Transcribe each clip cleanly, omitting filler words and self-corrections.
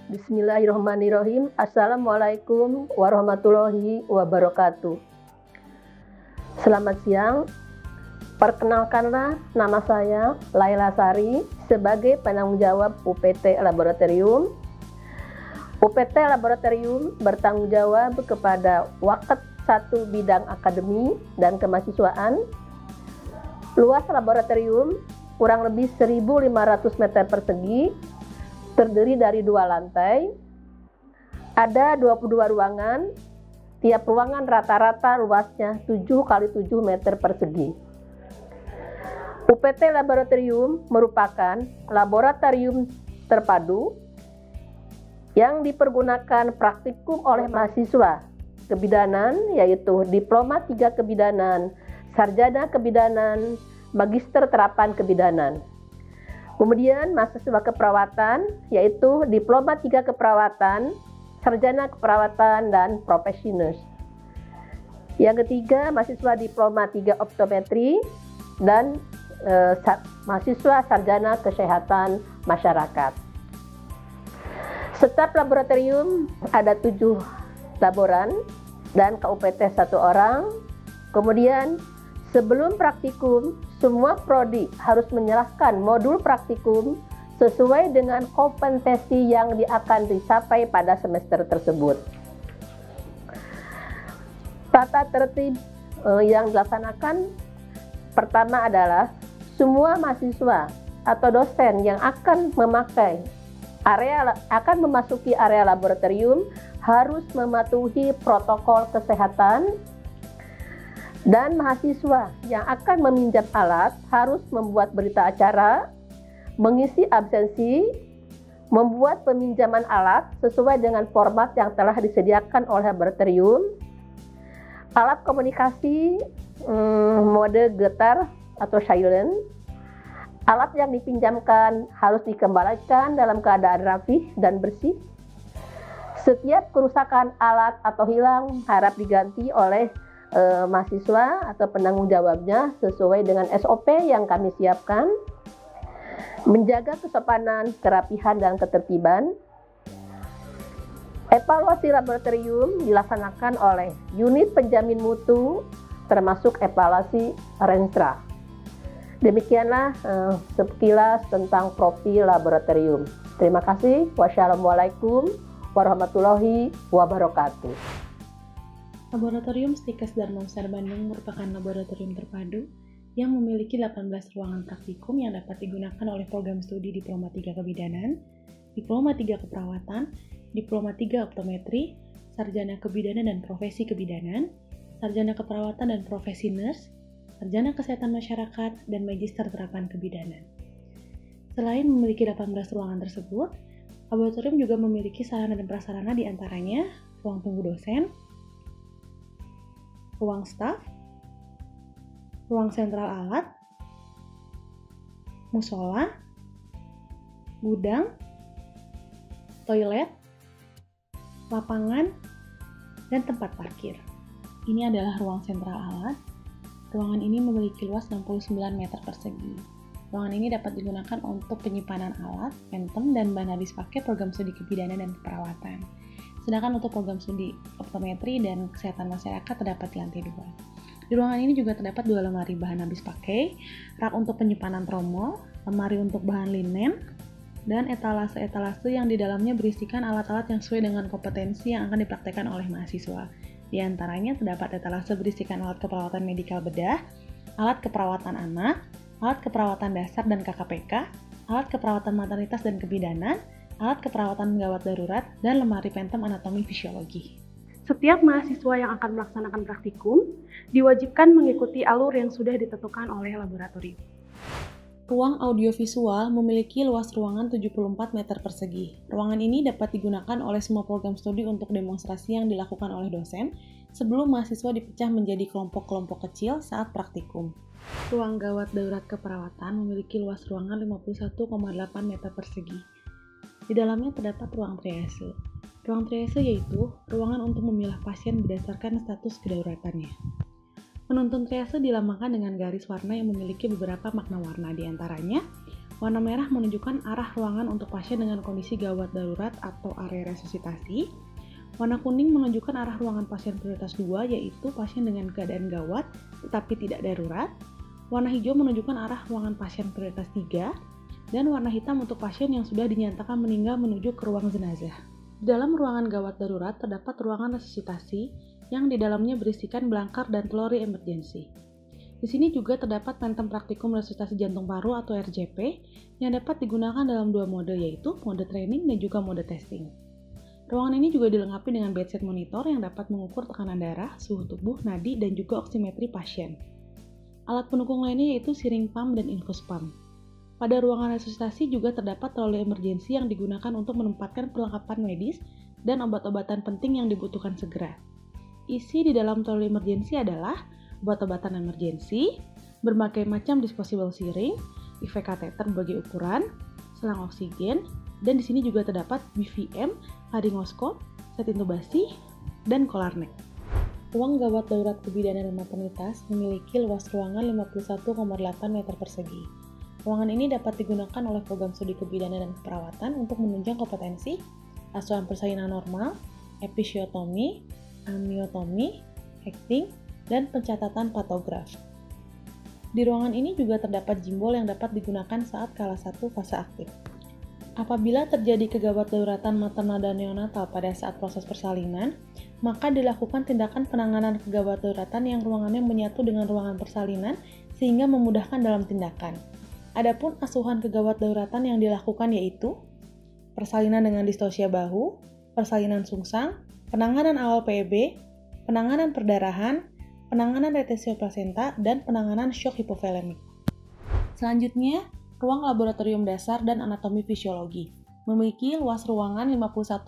Bismillahirrahmanirrahim. Assalamualaikum warahmatullahi wabarakatuh. Selamat siang. Perkenalkanlah, nama saya Laila Sari sebagai penanggung jawab UPT Laboratorium. UPT Laboratorium bertanggung jawab kepada Waket 1 bidang akademi dan kemahasiswaan. Luas laboratorium kurang lebih 1.500 meter persegi, terdiri dari 2 lantai. Ada 22 ruangan, tiap ruangan rata-rata luasnya 7 kali 7 meter persegi. UPT Laboratorium merupakan laboratorium terpadu yang dipergunakan praktikum oleh mahasiswa kebidanan, yaitu Diploma 3 Kebidanan, Sarjana Kebidanan, Magister Terapan Kebidanan. Kemudian mahasiswa keperawatan, yaitu Diploma 3 Keperawatan, Sarjana Keperawatan, dan Profesionus. Yang ketiga, mahasiswa Diploma 3 Optometri dan mahasiswa Sarjana Kesehatan Masyarakat. Setiap laboratorium ada 7 laboran dan KUPT 1 orang. Kemudian sebelum praktikum, semua prodi harus menyerahkan modul praktikum sesuai dengan kompetensi yang akan dicapai pada semester tersebut. Tata tertib yang dilaksanakan pertama adalah semua mahasiswa atau dosen yang akan memasuki area laboratorium harus mematuhi protokol kesehatan. Dan mahasiswa yang akan meminjam alat harus membuat berita acara, mengisi absensi, membuat peminjaman alat sesuai dengan format yang telah disediakan oleh laboratorium, alat komunikasi mode getar atau silent, alat yang dipinjamkan harus dikembalikan dalam keadaan rapih dan bersih. Setiap kerusakan alat atau hilang harap diganti oleh mahasiswa atau penanggung jawabnya sesuai dengan SOP yang kami siapkan. Menjaga kesopanan, kerapihan, dan ketertiban. Evaluasi laboratorium dilaksanakan oleh unit penjamin mutu termasuk evaluasi Renstra. Demikianlah sekilas tentang profil laboratorium. Terima kasih. Wassalamualaikum warahmatullahi wabarakatuh. Laboratorium Stikes Darmawangsa Bandung merupakan laboratorium terpadu yang memiliki 18 ruangan praktikum yang dapat digunakan oleh program studi Diploma 3 Kebidanan, Diploma 3 Keperawatan, Diploma 3 Optometri, Sarjana Kebidanan dan Profesi Kebidanan, Sarjana Keperawatan dan Profesi Nurse, Sarjana Kesehatan Masyarakat, dan Magister Terapan Kebidanan. Selain memiliki 18 ruangan tersebut, laboratorium juga memiliki sarana dan prasarana diantaranya ruang tunggu dosen, ruang staf, ruang sentral alat, musola, gudang, toilet, lapangan, dan tempat parkir. Ini adalah ruang sentral alat. Ruangan ini memiliki luas 69 meter persegi. Ruangan ini dapat digunakan untuk penyimpanan alat, pentem, dan bahan habis pakai program studi kebidanan dan keperawatan. Sedangkan untuk program studi optometri dan kesehatan masyarakat terdapat di lantai 2. Di ruangan ini juga terdapat 2 lemari bahan habis pakai, rak untuk penyimpanan tromol, lemari untuk bahan linen, dan etalase-etalase yang di dalamnya berisikan alat-alat yang sesuai dengan kompetensi yang akan dipraktekkan oleh mahasiswa. Di antaranya terdapat etalase berisikan alat keperawatan medikal bedah, alat keperawatan anak, alat keperawatan dasar dan KKPK, alat keperawatan maternitas dan kebidanan, alat keperawatan gawat darurat, dan lemari pentem anatomi fisiologi. Setiap mahasiswa yang akan melaksanakan praktikum diwajibkan mengikuti alur yang sudah ditentukan oleh laboratorium. Ruang audiovisual memiliki luas ruangan 74 meter persegi. Ruangan ini dapat digunakan oleh semua program studi untuk demonstrasi yang dilakukan oleh dosen sebelum mahasiswa dipecah menjadi kelompok-kelompok kecil saat praktikum. Ruang gawat darurat keperawatan memiliki luas ruangan 51,8 meter persegi. Di dalamnya terdapat ruang triase. Ruang triase yaitu ruangan untuk memilah pasien berdasarkan status kedaruratannya. Penuntun triase dilambangkan dengan garis warna yang memiliki beberapa makna warna, di antaranya Warna merah menunjukkan arah ruangan untuk pasien dengan kondisi gawat darurat atau area resusitasi. Warna kuning menunjukkan arah ruangan pasien prioritas 2, yaitu pasien dengan keadaan gawat tetapi tidak darurat. Warna hijau menunjukkan arah ruangan pasien prioritas 3. Dan warna hitam untuk pasien yang sudah dinyatakan meninggal menuju ke ruang jenazah. Di dalam ruangan gawat darurat terdapat ruangan resusitasi yang di dalamnya berisikan belangkar dan telori emergensi. Di sini juga terdapat Phantom Praktikum Resusitasi Jantung Paru atau RJP yang dapat digunakan dalam 2 mode, yaitu mode training dan juga mode testing. Ruangan ini juga dilengkapi dengan bedside monitor yang dapat mengukur tekanan darah, suhu tubuh, nadi, dan juga oksimetri pasien. Alat pendukung lainnya yaitu syringe pump dan infus pump. Pada ruangan resusitasi juga terdapat troli emergensi yang digunakan untuk menempatkan perlengkapan medis dan obat-obatan penting yang dibutuhkan segera. Isi di dalam troli emergensi adalah obat-obatan emergensi, berbagai macam disposable syringe, IV kateter berbagai ukuran, selang oksigen, dan di sini juga terdapat BVM, laringoskop, set intubasi, dan collar neck. Ruang gawat darurat kebidanan dan maternitas memiliki luas ruangan 51,8 meter persegi. Ruangan ini dapat digunakan oleh program studi kebidanan dan keperawatan untuk menunjang kompetensi asuhan persalinan normal, episiotomi, amniotomi, hecting, dan pencatatan patograf. Di ruangan ini juga terdapat jimbol yang dapat digunakan saat KL1 fase aktif. Apabila terjadi kegawat daruratan maternal dan neonatal pada saat proses persalinan, maka dilakukan tindakan penanganan kegawat daruratan yang ruangannya menyatu dengan ruangan persalinan sehingga memudahkan dalam tindakan. Adapun asuhan kegawat daruratan yang dilakukan yaitu persalinan dengan distosia bahu, persalinan sungsang, penanganan awal PEB, penanganan perdarahan, penanganan retensio plasenta, dan penanganan shock hipovolemik. Selanjutnya, ruang laboratorium dasar dan anatomi fisiologi memiliki luas ruangan 51,8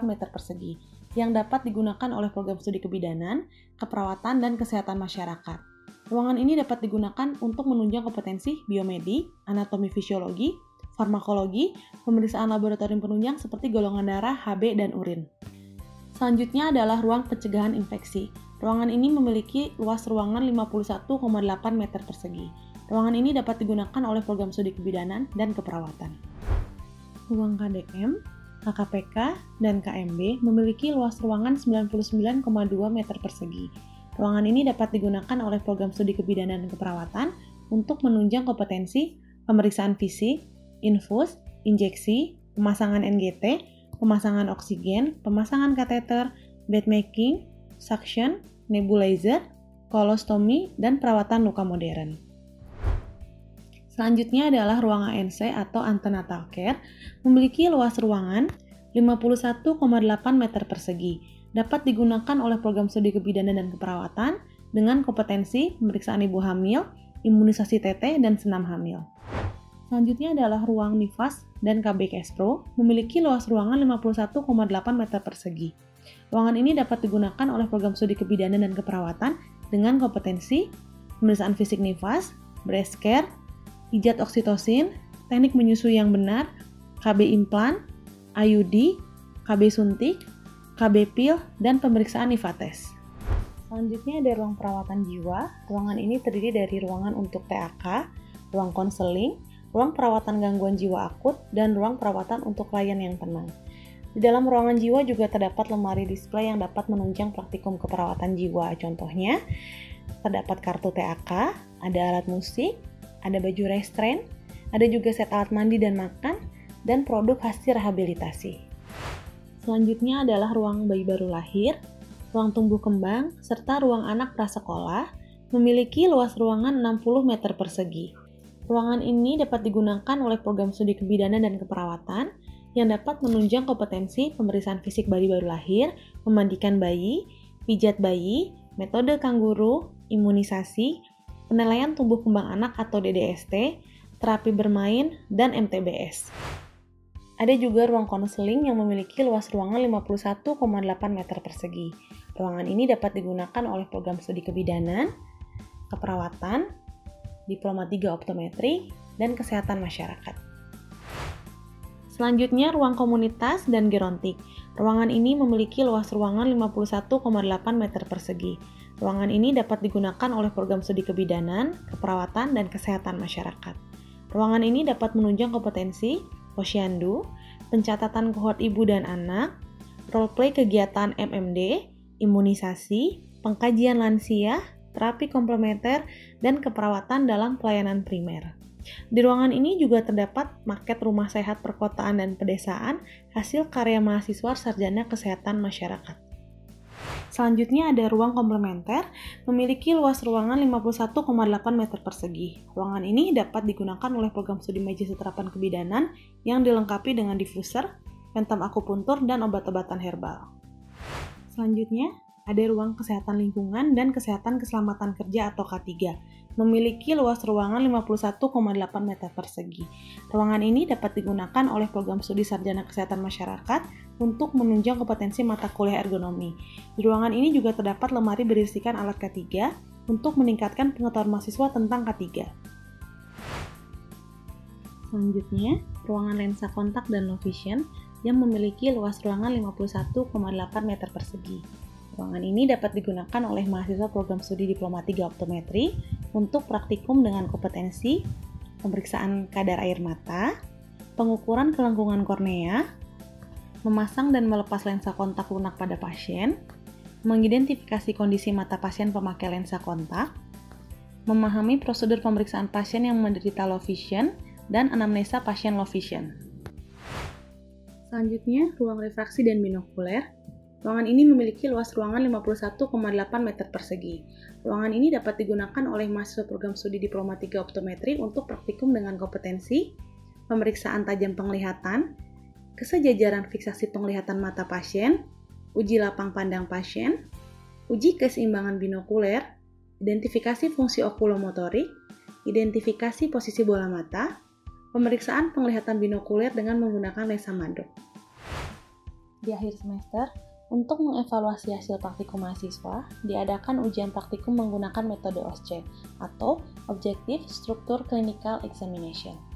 meter persegi yang dapat digunakan oleh program studi kebidanan, keperawatan, dan kesehatan masyarakat. Ruangan ini dapat digunakan untuk menunjang kompetensi biomedi, anatomi fisiologi, farmakologi, pemeriksaan laboratorium penunjang seperti golongan darah, HB, dan urin. Selanjutnya adalah ruang pencegahan infeksi. Ruangan ini memiliki luas ruangan 51,8 meter persegi. Ruangan ini dapat digunakan oleh program studi kebidanan dan keperawatan. Ruang KDM, KKPK, dan KMB memiliki luas ruangan 99,2 meter persegi. Ruangan ini dapat digunakan oleh program studi kebidanan dan keperawatan untuk menunjang kompetensi pemeriksaan fisik, infus, injeksi, pemasangan NGT, pemasangan oksigen, pemasangan kateter, bed making, suction, nebulizer, kolostomi, dan perawatan luka modern. Selanjutnya adalah ruang ANC atau antenatal care, memiliki luas ruangan 51,8 meter persegi, dapat digunakan oleh program studi kebidanan dan keperawatan dengan kompetensi pemeriksaan ibu hamil, imunisasi TT, dan senam hamil. Selanjutnya adalah ruang NIFAS dan KB Kespro, memiliki luas ruangan 51,8 meter persegi. Ruangan ini dapat digunakan oleh program studi kebidanan dan keperawatan dengan kompetensi pemeriksaan fisik NIFAS, breast care, pijat oksitosin, teknik menyusui yang benar, KB implan, IUD, KB suntik, KB pil, dan pemeriksaan NIFA-tes. Selanjutnya ada ruang perawatan jiwa. Ruangan ini terdiri dari ruangan untuk TAK, ruang konseling, ruang perawatan gangguan jiwa akut, dan ruang perawatan untuk klien yang tenang. Di dalam ruangan jiwa juga terdapat lemari display yang dapat menunjang praktikum keperawatan jiwa. Contohnya, terdapat kartu TAK, ada alat musik, ada baju restrain, ada juga set alat mandi dan makan, dan produk hasil rehabilitasi. Selanjutnya adalah ruang bayi baru lahir, ruang tumbuh kembang, serta ruang anak prasekolah, memiliki luas ruangan 60 meter persegi. Ruangan ini dapat digunakan oleh program studi kebidanan dan keperawatan yang dapat menunjang kompetensi pemeriksaan fisik bayi baru lahir, memandikan bayi, pijat bayi, metode kangguru, imunisasi, penilaian tumbuh kembang anak atau DDST, terapi bermain, dan MTBS. Ada juga ruang konseling yang memiliki luas ruangan 51,8 meter persegi. Ruangan ini dapat digunakan oleh program studi kebidanan, keperawatan, diploma 3 optometri, dan kesehatan masyarakat. Selanjutnya, ruang komunitas dan gerontik. Ruangan ini memiliki luas ruangan 51,8 meter persegi. Ruangan ini dapat digunakan oleh program studi kebidanan, keperawatan, dan kesehatan masyarakat. Ruangan ini dapat menunjang kompetensi posyandu, pencatatan kohort ibu dan anak, role-play kegiatan MMD, imunisasi, pengkajian lansia, terapi komplementer, dan keperawatan dalam pelayanan primer. Di ruangan ini juga terdapat market rumah sehat perkotaan dan pedesaan hasil karya mahasiswa sarjana kesehatan masyarakat. Selanjutnya ada ruang komplementer, memiliki luas ruangan 51,8 meter persegi. Ruangan ini dapat digunakan oleh program studi Majelis Terapan Kebidanan yang dilengkapi dengan diffuser, pentam akupuntur, dan obat-obatan herbal. Selanjutnya, ada ruang kesehatan lingkungan dan kesehatan keselamatan kerja atau K3, memiliki luas ruangan 51,8 meter persegi. Ruangan ini dapat digunakan oleh program studi sarjana kesehatan masyarakat untuk menunjang kompetensi mata kuliah ergonomi. Di ruangan ini juga terdapat lemari berisikan alat K3 untuk meningkatkan pengetahuan mahasiswa tentang K3. Selanjutnya, ruangan lensa kontak dan low vision yang memiliki luas ruangan 51,8 meter persegi. Ruangan ini dapat digunakan oleh mahasiswa program studi Diploma 3 Optometri untuk praktikum dengan kompetensi pemeriksaan kadar air mata, pengukuran kelengkungan kornea, memasang dan melepas lensa kontak lunak pada pasien, mengidentifikasi kondisi mata pasien pemakai lensa kontak, memahami prosedur pemeriksaan pasien yang menderita low vision, dan anamnesa pasien low vision. Selanjutnya, ruang refraksi dan binokuler. Ruangan ini memiliki luas ruangan 51,8 meter persegi. Ruangan ini dapat digunakan oleh mahasiswa program studi Diploma 3 Optometri untuk praktikum dengan kompetensi pemeriksaan tajam penglihatan, kesejajaran fiksasi penglihatan mata pasien, uji lapang pandang pasien, uji keseimbangan binokuler, identifikasi fungsi okulomotorik, identifikasi posisi bola mata, pemeriksaan penglihatan binokuler dengan menggunakan lensa madop. Di akhir semester, untuk mengevaluasi hasil praktikum mahasiswa, diadakan ujian praktikum menggunakan metode OSCE atau Objective Structure Clinical Examination.